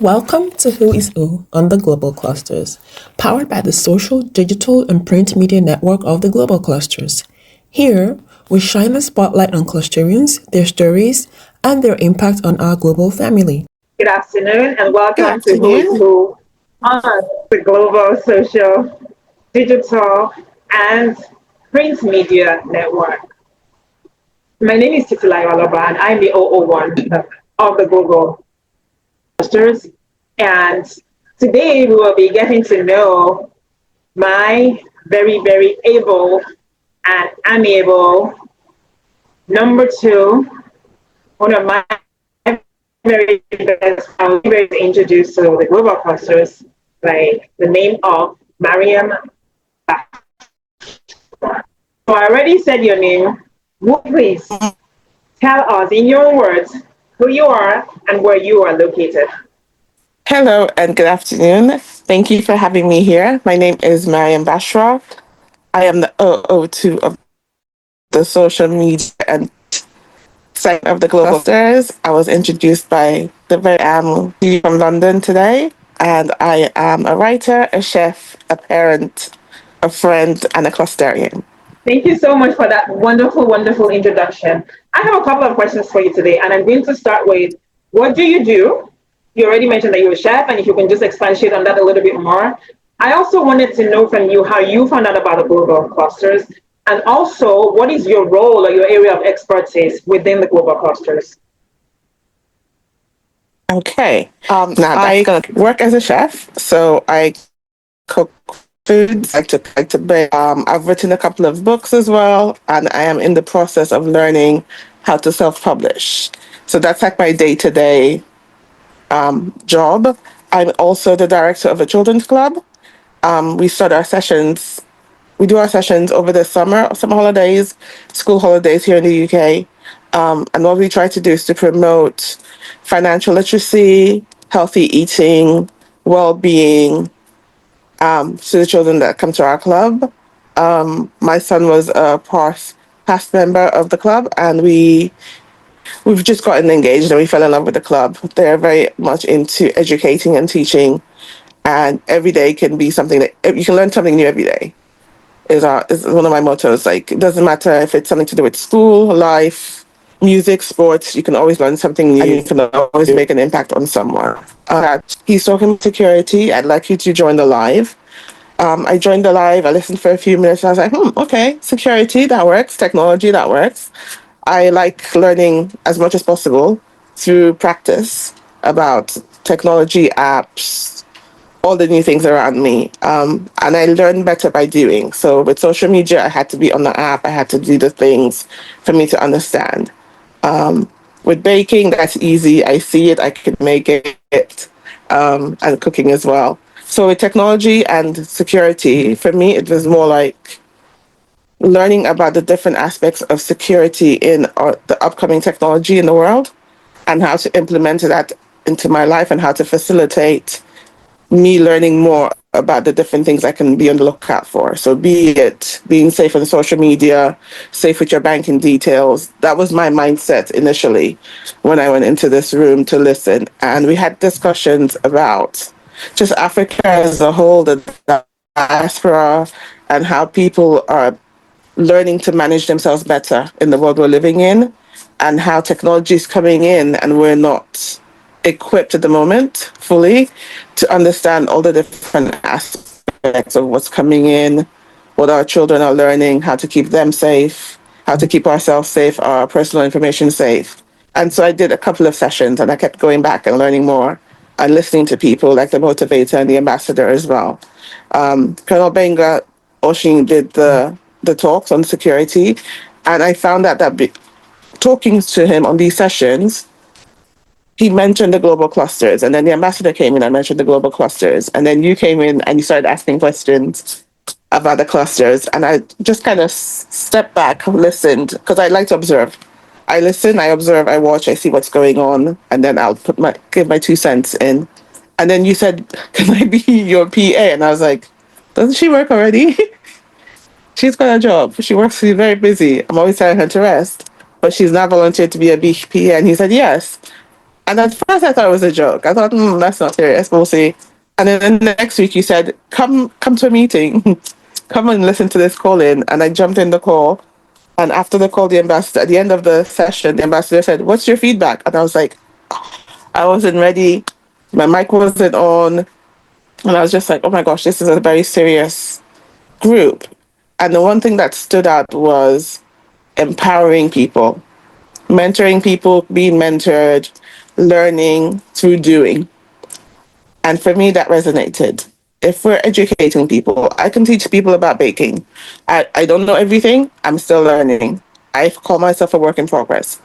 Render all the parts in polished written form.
Welcome to Who is Who on the Global Clusters, powered by the social, digital, and print media network of the Global Clusters. Here, we shine the spotlight on clusterians, their stories, and their impact on our global family. Good afternoon and Good welcome to Who is afternoon. Who on the Global Social, Digital, and Print Media Network. My name is Titilayo Aloba and I'm the 001 of the Global Clusters. And today we will be getting to know my very able and amiable number two, one of my very best, I was very introduced to the global clusters by the name of Mariam Bashua. So I already said your name. Would you please tell us in your own words who you are and where you are located? Hello and good afternoon. Thank you for having me here. My name is Mariam Bashua. I am the 002 of the social media and site of the Global Clusters. I was introduced by the very from London today, and I am a writer, a chef, a parent, a friend, and a clusterian. Thank you so much for that wonderful introduction. I have a couple of questions for you today, and I'm going to start with what do you do? You already mentioned that you're a chef, and if you can just expatiate on that a little bit more. I also wanted to know from you how you found out about the global clusters, and also what is your role or your area of expertise within the global clusters? Okay. Now that's gonna work as a chef. So I cook foods. I like to bake. I've written a couple of books as well, and I am in the process of learning how to self-publish. So that's like my day-to-day job. I'm also the director of a children's club. We start our sessions. We do our sessions over the summer holidays, school holidays here in the UK. And what we try to do is to promote financial literacy, healthy eating, well-being, to the children that come to our club. My son was a past member of the club, and we've just gotten engaged and we fell in love with the club. They're very much into educating and teaching, and every day can be something that you can learn something new every day. Is one of my mottos. Like, it doesn't matter if it's something to do with school, life, music, sports. You can always learn something new, and you can always make an impact on someone. He's talking about security. I'd like you to join the live. I joined the live. I listened for a few minutes. And I was like, okay, security, that works. Technology, that works. I like learning as much as possible through practice about technology, apps, all the new things around me. And I learn better by doing. So with social media, I had to be on the app. I had to do the things for me to understand. With baking, that's easy. I see it. I can make it. And cooking as well. So with technology and security, for me, it was more like learning about the different aspects of security in the upcoming technology in the world and how to implement that into my life and how to facilitate me learning more about the different things I can be on the lookout for. So be it being safe on social media, safe with your banking details. That was my mindset initially when I went into this room to listen. And we had discussions about just Africa as a whole, the diaspora, and how people are learning to manage themselves better in the world we're living in, and how technology is coming in and we're not equipped at the moment fully to understand all the different aspects of what's coming in, what our children are learning, how to keep them safe, how to keep ourselves safe, our personal information safe. And so I did a couple of sessions and I kept going back and learning more and listening to people like the motivator and the ambassador as well. Colonel Benga Oshin did the talks on security, and I found out that talking to him on these sessions, he mentioned the global clusters, and then the ambassador came in and mentioned the global clusters, and then you came in and you started asking questions about the clusters, and I just kind of stepped back, listened, because I like to observe. I listen, I observe, I watch, I see what's going on, and then I'll give my 2 cents in. And then you said, "Can I be your PA?" And I was like, "Doesn't she work already?" She's got a job. She works. She's very busy. I'm always telling her to rest, but she's not volunteered to be a PA. And he said yes. And at first I thought it was a joke. I thought, that's not serious. We'll see. And then the next week you said, come to a meeting. Come and listen to this call in. And I jumped in the call. And after the call, the ambassador, at the end of the session, the ambassador said, what's your feedback? And I was like, I wasn't ready. My mic wasn't on. And I was just like, oh my gosh, this is a very serious group. And the one thing that stood out was empowering people, mentoring people, being mentored, learning through doing. And for me, that resonated. If we're educating people, I can teach people about baking. I don't know everything. I'm still learning. I call myself a work in progress.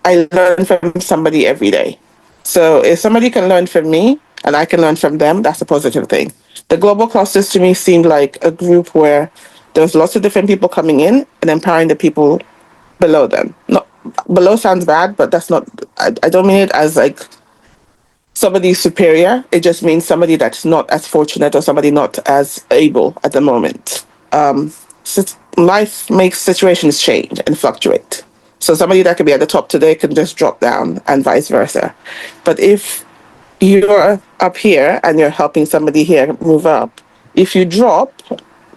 I learn from somebody every day. So if somebody can learn from me and I can learn from them, that's a positive thing. The global clusters to me seemed like a group where there's lots of different people coming in and empowering the people below them. Not below sounds bad, but that's not. I don't mean it as like somebody superior. It just means somebody that's not as fortunate or somebody not as able at the moment. Life makes situations change and fluctuate. So somebody that could be at the top today can just drop down and vice versa. But if you're up here and you're helping somebody here move up, if you drop,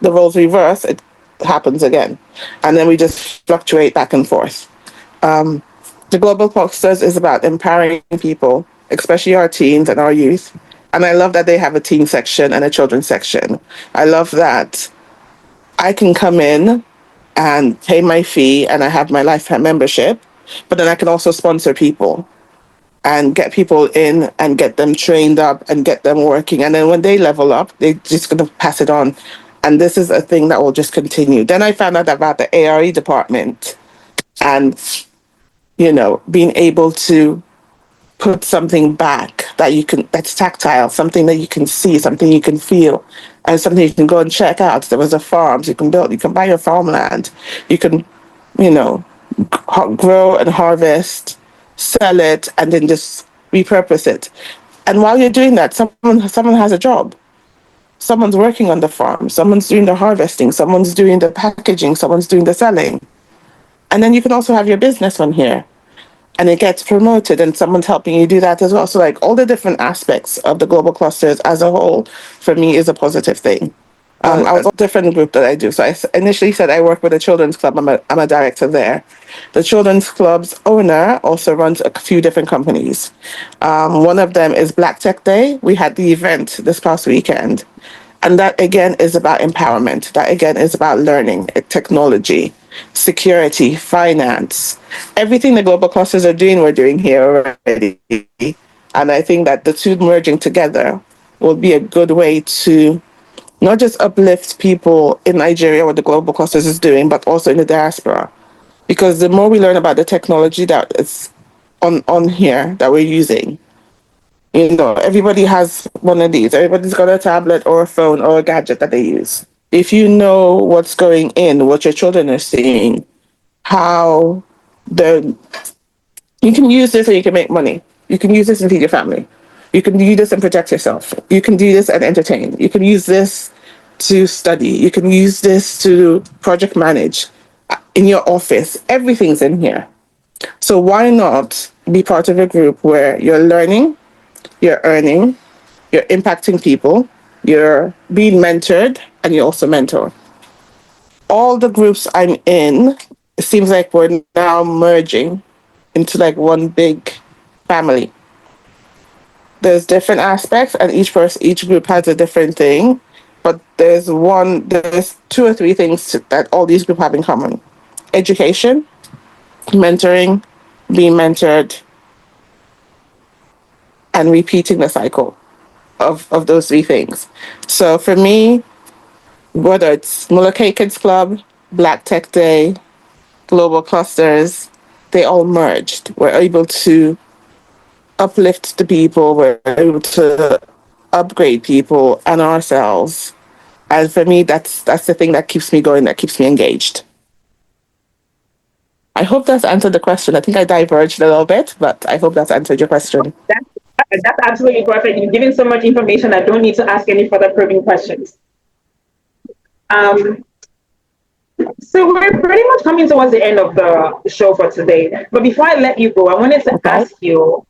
the roles reverse, it happens again. And then we just fluctuate back and forth. The Global Clusters is about empowering people, especially our teens and our youth. And I love that they have a teen section and a children's section. I love that I can come in and pay my fee and I have my lifetime membership, but then I can also sponsor people and get people in and get them trained up and get them working. And then when they level up, they're just going to pass it on. And this is a thing that will just continue. Then I found out about the ARE department and, being able to put something back that's tactile, something that you can see, something you can feel, and something you can go and check out. There was a farm you can build, you can buy your farmland, you can, grow and harvest, sell it, and then just repurpose it. And while you're doing that, someone has a job. Someone's working on the farm, someone's doing the harvesting, someone's doing the packaging, someone's doing the selling. And then you can also have your business on here and it gets promoted and someone's helping you do that as well. So like all the different aspects of the global clusters as a whole, for me, is a positive thing. I was a different group that I do. So I initially said I work with a children's club. I'm a director there. The children's club's owner also runs a few different companies. One of them is Black Tech Day. We had the event this past weekend. And that again is about empowerment. That again is about learning, technology, security, finance. Everything the global clusters are doing, we're doing here already. And I think that the two merging together will be a good way to not just uplift people in Nigeria, what the global clusters is doing, but also in the diaspora. Because the more we learn about the technology that is on here that we're using, everybody has one of these. Everybody's got a tablet or a phone or a gadget that they use. If you know what's going in, what your children are seeing, how you can use this and you can make money. You can use this and feed your family. You can do this and protect yourself. You can do this and entertain. You can use this to study. You can use this to project manage in your office. Everything's in here. So why not be part of a group where you're learning, you're earning, you're impacting people, you're being mentored, and you also mentor. All the groups I'm in, it seems like we're now merging into like one big family. There's different aspects, and each group has a different thing. But there's two or three things that all these groups have in common: education, mentoring, being mentored, and repeating the cycle of those three things. So for me, whether it's Mulakay Kids Club, Black Tech Day, Global Clusters, they all merged. We're able to uplift the people, we're able to upgrade people and ourselves. And for me, that's the thing that keeps me going, that keeps me engaged. I hope that's answered the question. I think I diverged a little bit, but I hope that's answered your question. That's absolutely perfect. You've given so much information I don't need to ask any further probing questions. So we're pretty much coming towards the end of the show for today. But before I let you go, I wanted to ask you,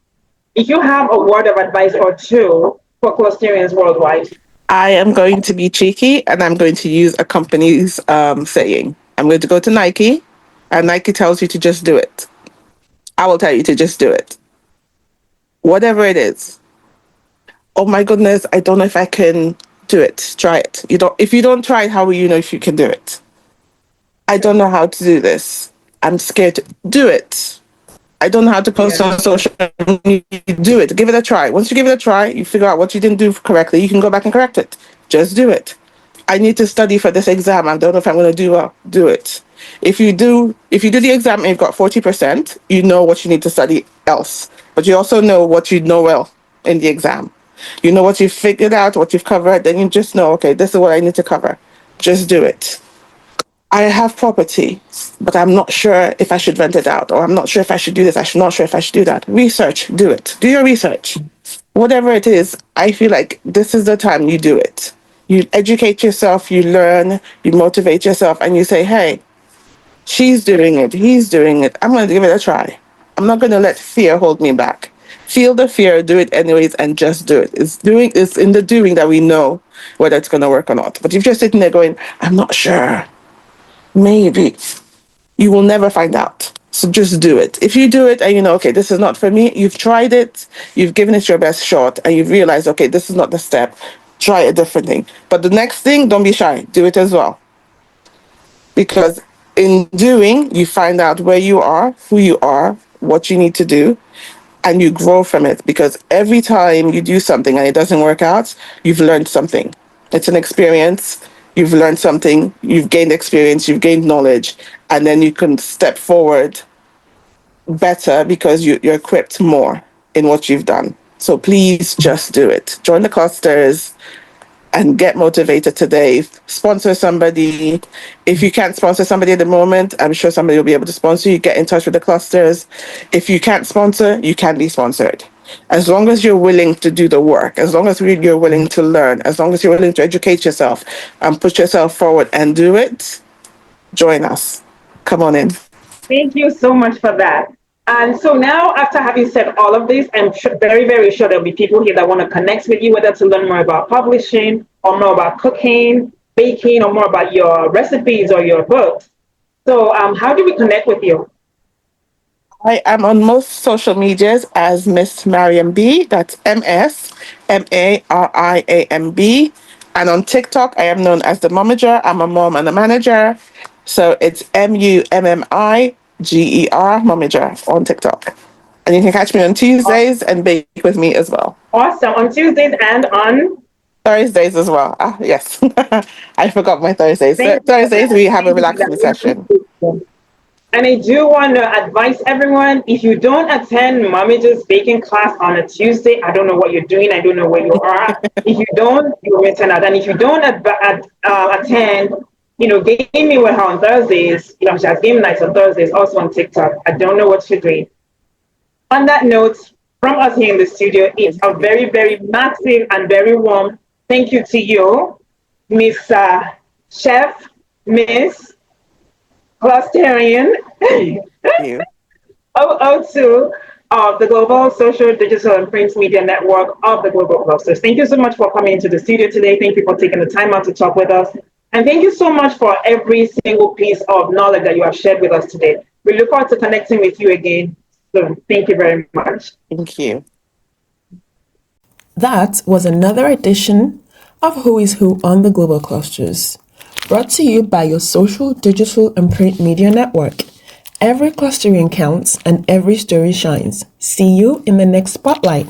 if you have a word of advice or two for clusterians worldwide. I am going to be cheeky and I'm going to use a company's saying. I'm going to go to Nike, and Nike tells you to just do it. I will tell you to just do it. Whatever it is. Oh my goodness, I don't know if I can do it. Try it. If you don't try it, how will you know if you can do it? I don't know how to do this. I'm scared to do it. I don't know how to post on social media. Do it. Give it a try. Once you give it a try, you figure out what you didn't do correctly. You can go back and correct it. Just do it. I need to study for this exam. I don't know if I'm going to do well. Do it. If you do the exam and you've got 40%, you know what you need to study else. But you also know what you know well in the exam. You know what you've figured out, what you've covered. Then you just know, okay, this is what I need to cover. Just do it. I have property, but I'm not sure if I should rent it out, or I'm not sure if I should do this. I'm not sure if I should do that. Research, do it. Do your research. Whatever it is, I feel like this is the time you do it. You educate yourself, you learn, you motivate yourself, and you say, hey, she's doing it, he's doing it. I'm going to give it a try. I'm not going to let fear hold me back. Feel the fear, do it anyways, and just do it. It's in the doing that we know whether it's going to work or not. But if you're sitting there going, I'm not sure, maybe, you will never find out. So just do it. If you do it and you know, okay, this is not for me, you've tried it, you've given it your best shot, and you've realized, okay, this is not the step, try a different thing. But the next thing, don't be shy, do it as well. Because in doing, you find out where you are, who you are, what you need to do, and you grow from it. Because every time you do something and it doesn't work out, you've learned something. It's an experience. You've learned something, you've gained experience, you've gained knowledge, and then you can step forward better because you're equipped more in what you've done. So please just do it. Join the clusters and get motivated today. Sponsor somebody. If you can't sponsor somebody at the moment, I'm sure somebody will be able to sponsor you. Get in touch with the clusters. If you can't sponsor, you can be sponsored. As long as you're willing to do the work, as long as you're willing to learn, as long as you're willing to educate yourself and put yourself forward and do it, join us. Come on in. Thank you so much for that. And so now, after having said all of this, I'm very, very sure there'll be people here that want to connect with you, whether to learn more about publishing or more about cooking, baking, or more about your recipes or your books. So how do we connect with you? I am on most social medias as Miss Mariam B. That's MSMARIAMB. And on TikTok, I am known as the Momager. I'm a mom and a manager. So it's MUMMIGER, Momager, on TikTok. And you can catch me on Tuesdays and bake with me as well. Awesome. On Tuesdays and on Thursdays as well. Yes. I forgot my Thursdays. Thursdays, we have a relaxing session. And I do want to advise everyone, if you don't attend Momager's baking class on a Tuesday, I don't know what you're doing. I don't know where you are. If you don't, you're missing out. And if you don't attend, gaming with her on Thursdays, she has game nights on Thursdays, also on TikTok. I don't know what you're doing. On that note, from us here in the studio, it's a very, very massive and very warm thank you to you, Miss Chef, Miss Clusterian, You. 002 of the Global Social, Digital, and Print Media Network of the Global Clusters. Thank you so much for coming into the studio today. Thank you for taking the time out to talk with us. And thank you so much for every single piece of knowledge that you have shared with us today. We look forward to connecting with you again soon. Thank you very much. Thank you. That was another edition of Who is Who on the Global Clusters, brought to you by your social, digital, and print media network. Every clustering counts and every story shines. See you in the next spotlight.